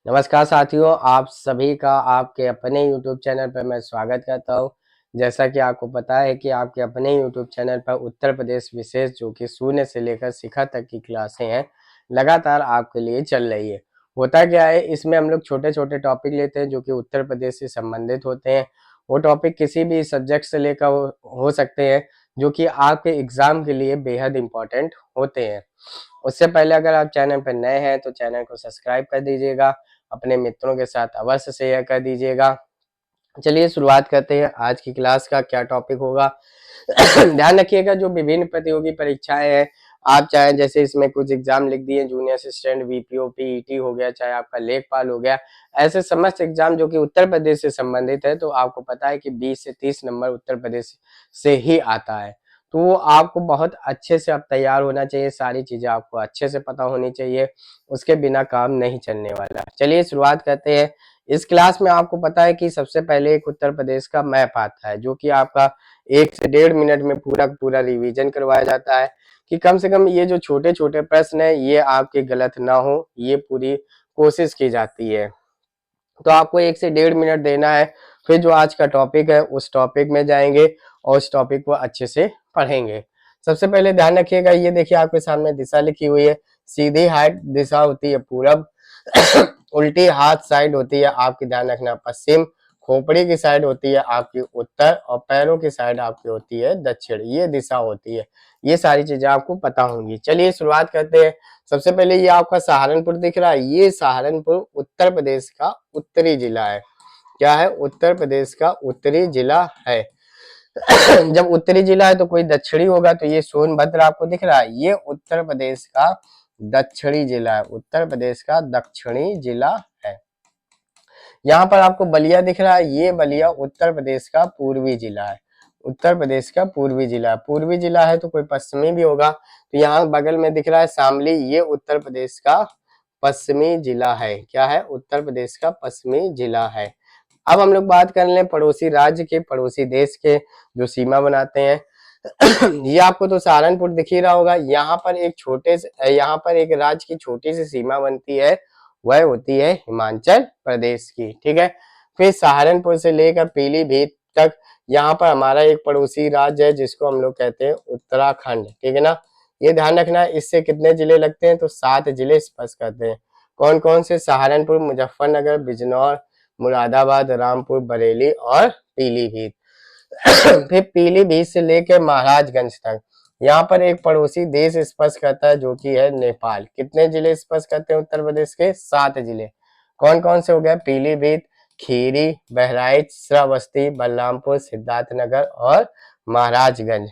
नमस्कार साथियों, आप सभी का आपके अपने YouTube चैनल पर मैं स्वागत करता हूं। जैसा कि आपको पता है कि आपके अपने YouTube चैनल पर उत्तर प्रदेश विशेष जो कि शून्य से लेकर शिखर तक की क्लासें हैं, लगातार आपके लिए चल रही है। होता क्या है, इसमें हम लोग छोटे-छोटे टॉपिक लेते हैं जो कि उत्तर प्रदेश से संबंधित होते हैं। वो टॉपिक किसी भी सब्जेक्ट से लेकर हो सकते हैं, जो कि आपके एग्ज़ाम के लिए बेहद इम्पोर्टेंट होते हैं। उससे पहले अगर आप चैनल पर नए हैं तो चैनल को सब्सक्राइब कर दीजिएगा, अपने मित्रों के साथ अवश्य शेयर कर दीजिएगा। चलिए शुरुआत करते हैं, आज की क्लास का क्या टॉपिक होगा। ध्यान रखिएगा, जो विभिन्न प्रतियोगी परीक्षाएं हैं, आप चाहे जैसे इसमें कुछ एग्जाम लिख दिए, जूनियर असिस्टेंट, वीपीओ, पीईटी हो गया, चाहे आपका लेखपाल हो गया, ऐसे समस्त एग्जाम जो कि उत्तर प्रदेश से संबंधित है, तो आपको पता है कि 20 से 30 नंबर उत्तर प्रदेश से ही आता है। तो आपको बहुत अच्छे से अब तैयार होना चाहिए, सारी चीजें आपको अच्छे से पता होनी चाहिए, उसके बिना काम नहीं चलने वाला। चलिए शुरुआत करते हैं। इस क्लास में आपको पता है कि सबसे पहले एक उत्तर प्रदेश का मैप आता है, जो कि आपका 1 से 1.5 मिनट में पूरा रिवीजन करवाया जाता है कि कम से कम ये जो छोटे-छोटे प्रश्न है ये आपके गलत ना हो, ये पूरी कोशिश की जाती है। तो आपको 1 से 1.5 मिनट देना है, फिर जो आज का टॉपिक है उस टॉपिक में जाएंगे और उस टॉपिक को अच्छे से पढ़ेंगे। सबसे पहले ध्यान रखिएगा, ये देखिए आपके सामने दिशा लिखी हुई है। सीधी हाथ दिशा होती है पूरब, उल्टी हाथ साइड होती है आपकी, ध्यान रखना, पश्चिम, खोपड़ी की साइड होती है आपकी उत्तर और पैरों की साइड आपकी होती है दक्षिण। ये दिशा होती है, ये सारी चीजें आपको पता होंगी। चलिए शुरुआत करते हैं। सबसे पहले ये आपका सहारनपुर दिख रहा है, ये सहारनपुर उत्तर प्रदेश का उत्तरी जिला है। क्या है? उत्तर प्रदेश का उत्तरी जिला है। जब उत्तरी जिला है तो कोई दक्षिणी होगा, तो ये सोनभद्र आपको दिख रहा है, ये उत्तर प्रदेश का दक्षिणी जिला है, उत्तर प्रदेश का दक्षिणी जिला है। यहाँ पर आपको बलिया दिख रहा है, ये बलिया उत्तर प्रदेश का पूर्वी जिला है, उत्तर प्रदेश का पूर्वी जिला। पूर्वी जिला है तो कोई पश्चिमी भी होगा, तो यहाँ बगल में दिख रहा है शामली, ये उत्तर प्रदेश का पश्चिमी जिला है। क्या है? उत्तर प्रदेश का पश्चिमी जिला है। अब हम लोग बात कर लें पड़ोसी राज्य के, पड़ोसी देश के जो सीमा बनाते हैं। ये आपको तो सहारनपुर दिख ही रहा होगा। यहाँ पर यहाँ पर एक राज्य की छोटी सी सीमा बनती है, वह होती है हिमाचल प्रदेश की। ठीक है, फिर सहारनपुर से लेकर पीलीभीत तक यहाँ पर हमारा एक पड़ोसी राज्य है जिसको हम लोग कहते हैं उत्तराखंड। ठीक है ना, ये ध्यान रखना। इससे कितने जिले लगते हैं? तो 7 जिले स्पष्ट करते हैं। कौन कौन से? सहारनपुर, मुजफ्फरनगर, बिजनौर, मुरादाबाद, रामपुर, बरेली और पीलीभीत। फिर पीलीभीत से लेकर महाराजगंज तक यहाँ पर एक पड़ोसी देश स्पर्श करता है जो कि है नेपाल। कितने जिले स्पर्श करते हैं उत्तर प्रदेश के? 7 जिले। कौन कौन से हो गए? पीलीभीत, खीरी, बहराइच, श्रावस्ती, बलरामपुर, सिद्धार्थनगर और महाराजगंज।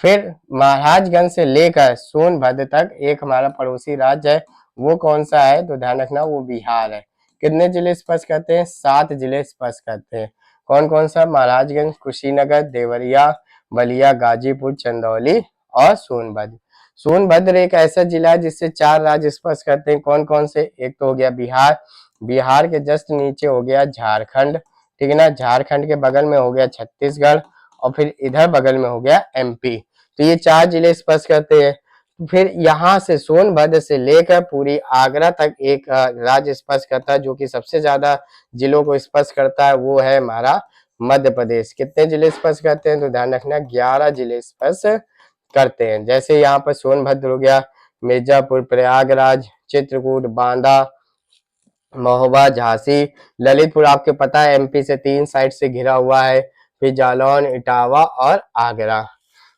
फिर महाराजगंज से लेकर सोनभद्र तक एक हमारा पड़ोसी राज्य है, वो कौन सा है? तो ध्यान रखना, वो बिहार है। कितने जिले स्पर्श करते हैं? 7 जिले स्पर्श करते हैं। कौन कौन सा? महाराजगंज, कुशीनगर, देवरिया, बलिया, गाजीपुर, चंदौली और सोनभद्र। सोनभद्र एक ऐसा जिला है जिससे 4 राज्य स्पर्श करते हैं। कौन कौन से? एक तो हो गया बिहार, बिहार के जस्ट नीचे हो गया झारखंड, ठीक है ना, झारखंड के बगल में हो गया छत्तीसगढ़ और फिर इधर बगल में हो गया एमपी। तो ये 4 जिले स्पर्श करते हैं। फिर यहाँ से सोनभद्र से लेकर पूरी आगरा तक एक राज्य स्पर्श करता है जो कि सबसे ज्यादा जिलों को स्पर्श करता है, वो है हमारा मध्य प्रदेश। कितने जिले स्पर्श करते हैं? तो ध्यान रखना, 11 जिले स्पर्श करते हैं। जैसे यहाँ पर सोनभद्र हो गया, मिर्जापुर, प्रयागराज, चित्रकूट, बांदा, महोबा, झांसी, ललितपुर आपके पता है एमपी से 3 साइड से घिरा हुआ है, फिर जालौन, इटावा और आगरा।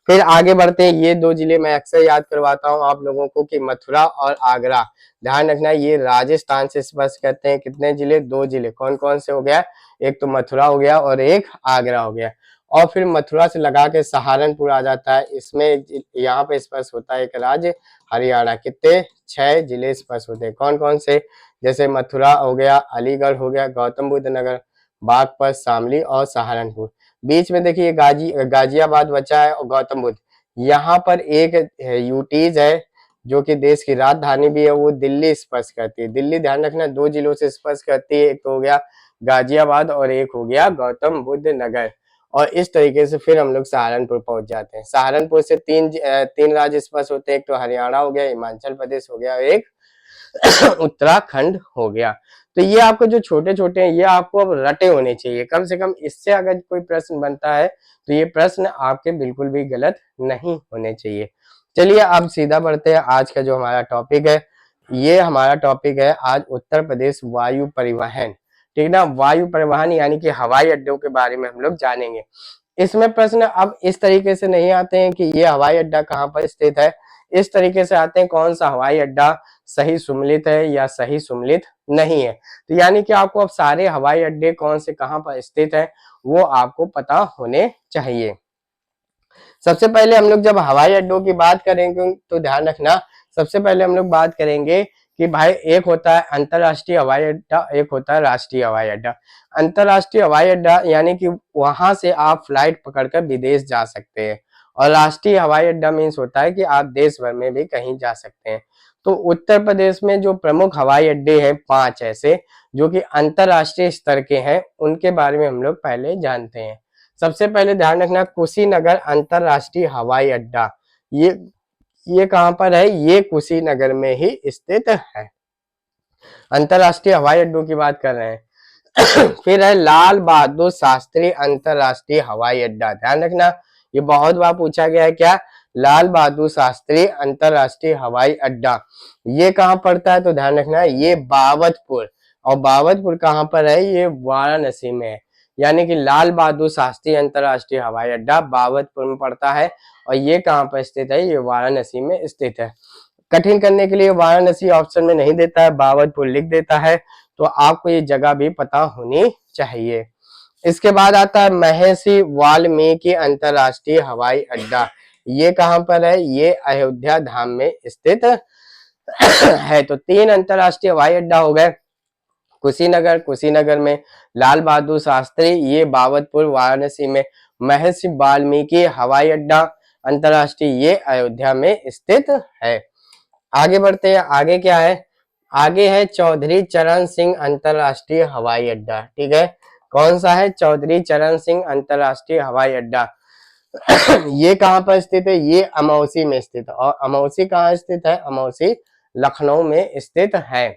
फिर आगे बढ़ते हैं, ये 2 जिले मैं अक्सर याद करवाता हूँ आप लोगों को कि मथुरा और आगरा। ध्यान रखना, ये राजस्थान से स्पर्श करते हैं। कितने जिले? 2 जिले। कौन कौन से हो गया? एक तो मथुरा हो गया और एक आगरा हो गया। और फिर मथुरा से लगा के सहारनपुर आ जाता है, इसमें यहाँ पे स्पर्श होता है एक राज्य हरियाणा। कितने? 6 जिले स्पर्श होते हैं। कौन कौन से? जैसे मथुरा हो गया, अलीगढ़ हो गया, गौतम बुद्ध नगर, बागपत, शामली और सहारनपुर। बीच में देखिए गाजियाबाद बचा है और गौतम बुद्ध। यहाँ पर एक यूटीज है जो कि देश की राजधानी भी है, वो दिल्ली स्पर्श करती है। दिल्ली ध्यान रखना 2 जिलों से स्पर्श करती है, एक तो हो गया गाजियाबाद और एक हो गया गौतम बुद्ध नगर। और इस तरीके से फिर हम लोग सहारनपुर पहुंच जाते हैं। सहारनपुर से तीन राज्य स्पर्श होते हैं, एक तो हरियाणा हो गया, हिमाचल प्रदेश हो गया, एक उत्तराखंड हो गया। तो ये आपको जो छोटे छोटे हैं ये आपको अब रटे होने चाहिए, कम से कम इससे अगर कोई प्रश्न बनता है तो ये प्रश्न आपके बिल्कुल भी गलत नहीं होने चाहिए। चलिए अब सीधा बढ़ते हैं, आज का जो हमारा टॉपिक है, ये हमारा टॉपिक है आज उत्तर प्रदेश वायु परिवहन। ठीक ना, वायु परिवहन यानी कि हवाई अड्डों के बारे में हम लोग जानेंगे। इसमें प्रश्न अब इस तरीके से नहीं आते हैं कि ये हवाई अड्डा कहाँ पर स्थित है, इस तरीके से आते हैं कौन सा हवाई अड्डा सही सुमेलित है या सही सुमेलित नहीं है। तो यानी कि आपको अब सारे हवाई अड्डे कौन से कहाँ पर स्थित है वो आपको पता होने चाहिए। सबसे पहले हम लोग जब हवाई अड्डों की बात करेंगे तो ध्यान रखना, सबसे पहले हम लोग बात करेंगे कि भाई एक होता है अंतरराष्ट्रीय हवाई अड्डा, एक होता है राष्ट्रीय हवाई अड्डा। अंतरराष्ट्रीय हवाई अड्डा यानी कि वहां से आप फ्लाइट पकड़कर विदेश जा सकते हैं, और राष्ट्रीय हवाई अड्डा मीन्स होता है कि आप देश भर में भी कहीं जा सकते हैं। तो उत्तर प्रदेश में जो प्रमुख हवाई अड्डे हैं 5 ऐसे जो कि अंतरराष्ट्रीय स्तर के हैं, उनके बारे में हम लोग पहले जानते हैं। सबसे पहले ध्यान रखना कुशीनगर अंतरराष्ट्रीय हवाई अड्डा, ये कहां पर है, ये कुशीनगर में ही स्थित है। अंतरराष्ट्रीय हवाई अड्डों की बात कर रहे हैं। फिर है लाल बहादुर शास्त्री अंतरराष्ट्रीय हवाई अड्डा, ध्यान रखना ये बहुत बार पूछा गया है, क्या लाल बहादुर शास्त्री अंतरराष्ट्रीय हवाई अड्डा ये कहां पड़ता है, तो ध्यान रखना ये बावतपुर, और बावतपुर कहां पर है, ये वाराणसी में है। यानी कि लाल बहादुर शास्त्री अंतरराष्ट्रीय हवाई अड्डा बावतपुर में पड़ता है, और ये कहां पर स्थित है, ये वाराणसी में स्थित है। कठिन करने के लिए वाराणसी ऑप्शन में नहीं देता है, बावतपुर लिख देता है, तो आपको ये जगह भी पता होनी चाहिए। इसके बाद आता है महर्षि वाल्मीकि अंतरराष्ट्रीय हवाई अड्डा, ये कहां पर है, ये अयोध्या धाम में स्थित है। तो 3 अंतरराष्ट्रीय हवाई अड्डा हो गए, कुशीनगर में, लाल बहादुर शास्त्री ये बावतपुर वाराणसी में, महर्षि वाल्मीकि हवाई अड्डा अंतरराष्ट्रीय ये अयोध्या में स्थित है। आगे बढ़ते हैं, आगे क्या है, आगे है चौधरी चरण सिंह अंतरराष्ट्रीय हवाई अड्डा। ठीक है, कौन सा है, चौधरी चरण सिंह अंतरराष्ट्रीय हवाई अड्डा। ये कहां पर स्थित है, ये अमौसी में स्थित है, और अमौसी कहां स्थित है, अमौसी लखनऊ में स्थित है।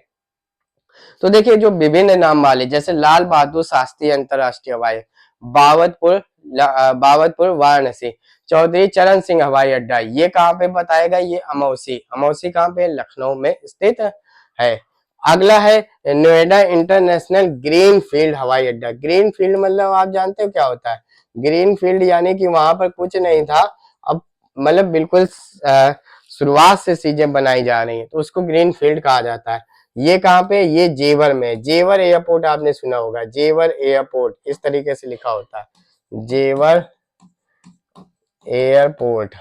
तो देखिए जो विभिन्न नाम वाले जैसे लाल बहादुर शास्त्री अंतरराष्ट्रीय हवाई, बावतपुर वाराणसी, चौधरी चरण सिंह हवाई अड्डा ये कहाँ पे बताएगा, ये अमौसी कहाँ पे, लखनऊ में स्थित है। अगला है नोएडा इंटरनेशनल ग्रीन फील्ड हवाई अड्डा। ग्रीन फील्ड मतलब आप जानते हो क्या होता है, ग्रीन फील्ड यानी कि वहां पर कुछ नहीं था, अब मतलब बिल्कुल शुरुआत से चीजें बनाई जा रही है, तो उसको ग्रीन फील्ड कहा जाता है। ये कहाँ पे, ये जेवर में, जेवर एयरपोर्ट आपने सुना होगा, जेवर एयरपोर्ट इस तरीके से लिखा होता है, जेवर एयरपोर्ट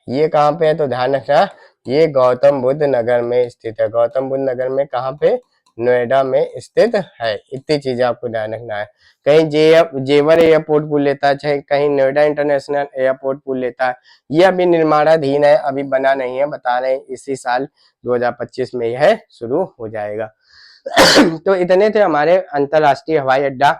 ये कहाँ पे है, तो ध्यान रखना ये गौतम बुद्ध नगर में स्थित है। गौतम बुद्ध नगर में कहाँ पे, नोएडा में स्थित है। इतनी चीजें आपको ध्यान रखना है, कहीं जेवर एयरपोर्ट बोल लेता है, चाहे कहीं नोएडा इंटरनेशनल एयरपोर्ट बोल लेता है। ये अभी निर्माणाधीन है, अभी बना नहीं है, बता रहे हैं इसी साल 2025 में यह शुरू हो जाएगा। तो इतने थे हमारे अंतरराष्ट्रीय हवाई अड्डा।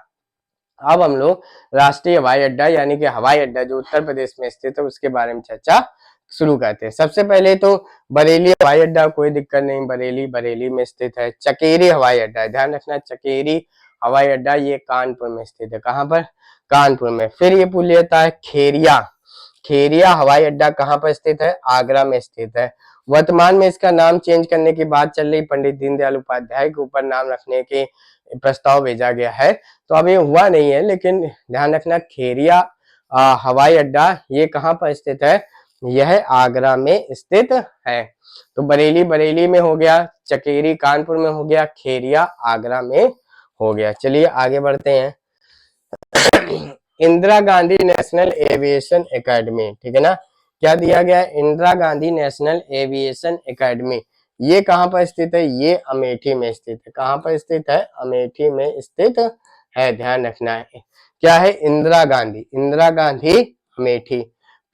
अब हम लोग राष्ट्रीय हवाई अड्डा यानी कि हवाई अड्डा जो उत्तर प्रदेश में स्थित है उसके बारे में चर्चा शुरू करते हैं। सबसे पहले तो बरेली हवाई अड्डा, कोई दिक्कत नहीं, बरेली में स्थित है। चकेरी हवाई अड्डा, ध्यान रखना चकेरी हवाई अड्डा ये कानपुर में स्थित है। कहाँ पर, कानपुर में। फिर ये पूछ लेता है खेरिया हवाई अड्डा कहाँ पर स्थित है, आगरा में स्थित है। वर्तमान में इसका नाम चेंज करने की बात चल रही, पंडित दीनदयाल उपाध्याय के ऊपर नाम रखने के प्रस्ताव भेजा गया है, तो अभी हुआ नहीं है, लेकिन ध्यान रखना खेरिया हवाई अड्डा ये कहाँ पर स्थित है, यह आगरा में स्थित है। तो बरेली में हो गया, चकेरी कानपुर में हो गया, खेरिया आगरा में हो गया। चलिए आगे बढ़ते हैं। Indira Gandhi national aviation academy, ठीक है ना, क्या दिया गया, Indira Gandhi national aviation academy ये कहां पर स्थित है, ये अमेठी में स्थित है। कहां पर स्थित है, अमेठी में स्थित है, ध्यान रखना है। क्या है, इंदिरा गांधी अमेठी।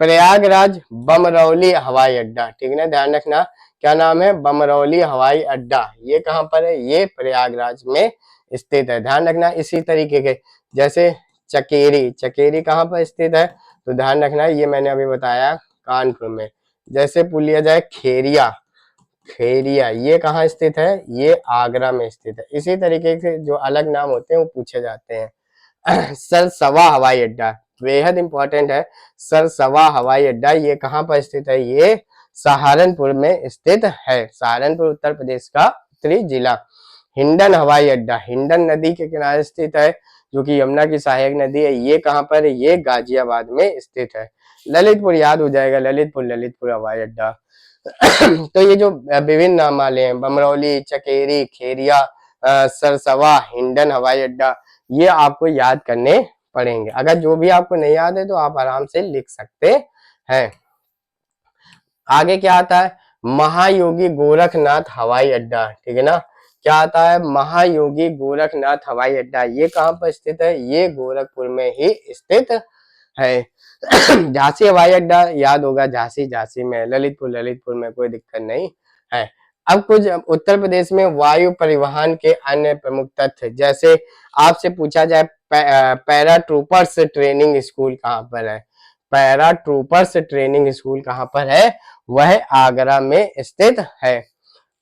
प्रयागराज बमरौली हवाई अड्डा, ठीक है ना, ध्यान रखना क्या नाम है, बमरौली हवाई अड्डा ये कहां पर है, ये प्रयागराज में स्थित है। ध्यान रखना इसी तरीके के जैसे चकेरी कहां पर स्थित है, तो ध्यान रखना ये मैंने अभी बताया कानपुर में। जैसे पूछ लिया जाए खेरिया, खेरिया, ये कहाँ स्थित है? ये आगरा में स्थित है। इसी तरीके से जो अलग नाम होते हैं वो पूछे जाते हैं। सरसवा हवाई अड्डा बेहद इंपॉर्टेंट है। सरसवा हवाई अड्डा ये कहाँ पर स्थित है? ये सहारनपुर में स्थित है। सहारनपुर उत्तर प्रदेश का उत्तरी जिला। हिंडन हवाई अड्डा हिंडन नदी के किनारे स्थित है, जो कि यमुना की सहायक नदी है। ये कहाँ पर है? ये गाजियाबाद में स्थित है। ललितपुर याद हो जाएगा, ललितपुर हवाई अड्डा। तो ये जो विभिन्न नामालय हैं, बमरौली, चकेरी, खेरिया, सरसवा, हिंडन हवाई अड्डा, ये आपको याद करने पड़ेंगे। अगर जो भी आपको नहीं याद है तो आप आराम से लिख सकते हैं। आगे क्या आता है? महायोगी गोरखनाथ हवाई अड्डा, ठीक है ना। क्या आता है? महायोगी गोरखनाथ हवाई अड्डा। ये कहाँ पर स्थित है? ये गोरखपुर में ही स्थित है। झांसी हवाई अड्डा याद होगा, झांसी में, ललितपुर में, कोई दिक्कत नहीं है। अब कुछ उत्तर प्रदेश में वायु परिवहन के अन्य प्रमुख तथ्य, जैसे आपसे पूछा जाए पैरा ट्रूपर्स ट्रेनिंग स्कूल कहाँ पर है? पैरा ट्रूपर्स ट्रेनिंग स्कूल कहाँ पर है? वह आगरा में स्थित है।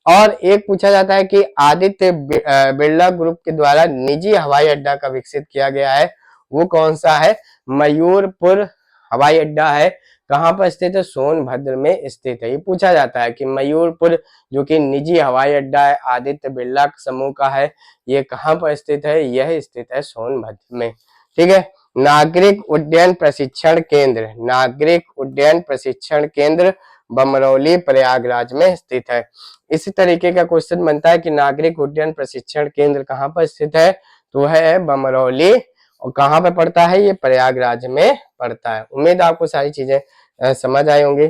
और एक पूछा जाता है कि आदित्य बिरला ग्रुप के द्वारा निजी हवाई अड्डा का विकसित किया गया है, वो कौन सा है? मयूरपुर हवाई अड्डा है। कहाँ पर स्थित है? सोनभद्र में स्थित है। ये पूछा जाता है कि मयूरपुर जो कि निजी हवाई अड्डा है, आदित्य बिरला समूह का है, ये कहाँ पर स्थित है? यह स्थित है सोनभद्र में, ठीक है। नागरिक उड्डयन प्रशिक्षण केंद्र, नागरिक उड्डयन प्रशिक्षण केंद्र बमरौली प्रयागराज में स्थित है। इसी तरीके का क्वेश्चन बनता है कि नागरिक उड्डयन प्रशिक्षण केंद्र कहाँ पर स्थित है? तो है बमरौली। और कहाँ पे पड़ता है? ये प्रयागराज में पड़ता है। उम्मीद आपको सारी चीजें समझ आई होंगी।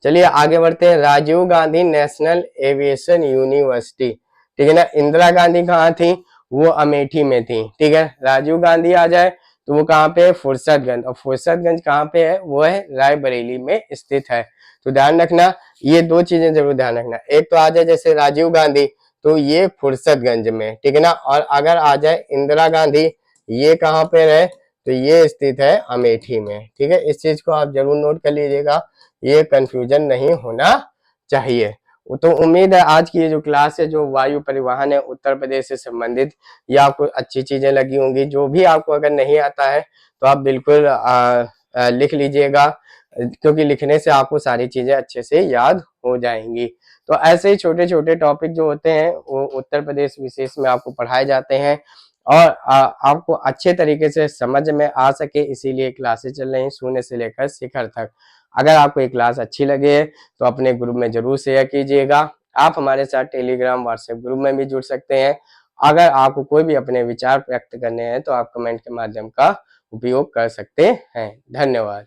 चलिए आगे बढ़ते हैं। Rajiv Gandhi national aviation university, ठीक है ना। इंदिरा गांधी कहाँ थी? वो अमेठी में थी, ठीक है। राजीव गांधी आ जाए तो वो कहाँ पे है? फुर्सतगंज। और फुर्सतगंज कहाँ पे है? वो है रायबरेली में स्थित है। तो ध्यान रखना, ये दो चीजें जरूर ध्यान रखना। एक तो आ जाए जैसे राजीव गांधी, तो ये फुर्सतगंज में, ठीक है ना। और अगर आ जाए इंदिरा गांधी, ये कहाँ पे है? तो ये स्थित है अमेठी में, ठीक है। इस चीज को आप जरूर नोट कर लीजिएगा, ये कंफ्यूजन नहीं होना चाहिए। तो उम्मीद है आज की ये जो क्लास है, जो वायु परिवहन है उत्तर प्रदेश से संबंधित, ये आपको अच्छी चीजें लगी होंगी। जो भी आपको अगर नहीं आता है तो आप बिल्कुल लिख लीजिएगा, क्योंकि लिखने से आपको सारी चीजें अच्छे से याद हो जाएंगी। तो ऐसे ही छोटे छोटे टॉपिक जो होते हैं वो उत्तर प्रदेश विशेष में आपको पढ़ाए जाते हैं, और आपको अच्छे तरीके से समझ में आ सके, इसीलिए क्लासेस चल रही हैं शून्य से लेकर शिखर तक। अगर आपको ये क्लास अच्छी लगे तो अपने ग्रुप में जरूर शेयर कीजिएगा। आप हमारे साथ टेलीग्राम व्हाट्सएप ग्रुप में भी जुड़ सकते हैं। अगर आपको कोई भी अपने विचार व्यक्त करने हैं तो आप कमेंट के माध्यम का उपयोग कर सकते हैं। धन्यवाद।